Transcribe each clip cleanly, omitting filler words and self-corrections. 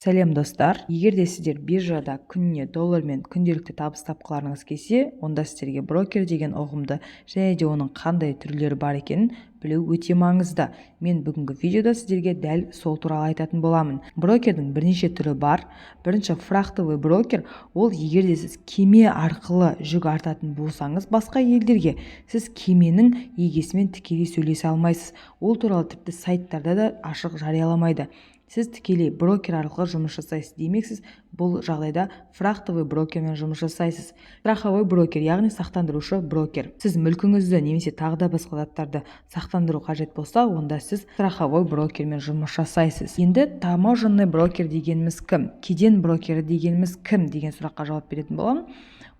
Сәлем достар, егер де сіздер биржада күніне доллармен күнделікті табыс тапқыларыңыз келсе, онда сіздерге брокер деген ұғымды және де оның қандай түрлері бар екенін білу өте маңызды. Мен бүгінгі видеода сіздерге дәл сол туралы айтатын боламын. Брокердің бірнеше түрі бар. Бірінші фрахтовый брокер, ол егер де сіз кеме арқылы жүк артатын болсаңыз басқа елдерге, сіз кеменің егесімен тікелей сөйлесе алмайсыз. Ол туралы тіпті сайттарда да ашық жарияламайды. Сіз тікелей брокер арқылы жұмыс жасайсыз демексіз, бұл жағдайда фрахтовый брокермен жұмыс жасайсыз. Страховой брокер, яғни сақтандырушы брокер. Сіз мүлкіңізді немесе тағы да басқа заттарды сақтандыру қажет болса, онда сіз страховой брокермен жұмыс жасайсыз. Енді таможенный брокер дегеніміз кім? Кеден брокері дегеніміз кім деген сұраққа жауап беретін боламын.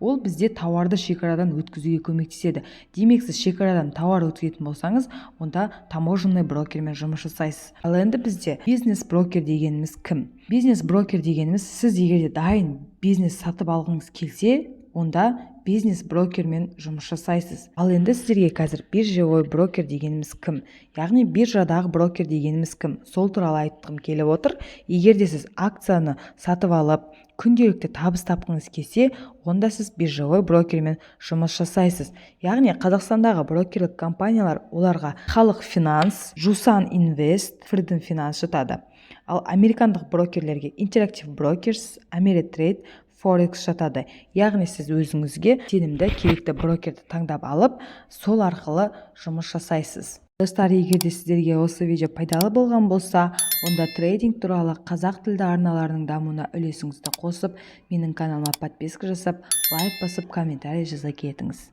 Ол бізде тауарды шекарадан өткізуге көмектеседі. Демек, сіз шекарадан тауар өткізетін болсаңыз, онда таможенный брокермен жұмыс жасайсыз. Ал енді бізде бизнес брокер дегеніміз кім? Бизнес брокер дегеніміз, сіз егер де дайын бизнес сатып алғыңыз келсе, онда бизнес брокермен жұмыс жасайсыз. Ал енді сіздерге қазір биржевой брокер дегеніміз кім? Яғни биржадағы брокер дегеніміз кім? Сол туралы айтқым келіп отыр. Егер де сіз акцияны сатып алып, күнделікті табыс тапқыңыз келсе, онда сіз биржевой брокермен жұмыс жасайсыз. Яғни Қазақстандағы брокерлік компаниялар, оларға Халық Финанс, Жусан Инвест, Freedom Finance жатады. Ал американдық брокерлерге Interactive Brokers, Ameritrade, Forex жатады. Яғни сіз өзіңізге сенімді керекті брокерді таңдап алып, сол арқылы жұмыс жасайсыз. Достар, егер де сіздерге осы видео пайдалы болған болса, онда трейдинг туралы қазақ тілді арналарының дамуына үлесіңізді қосып, менің каналыма подписка жасап, лайк басып, комментарий жаза кетіңіз.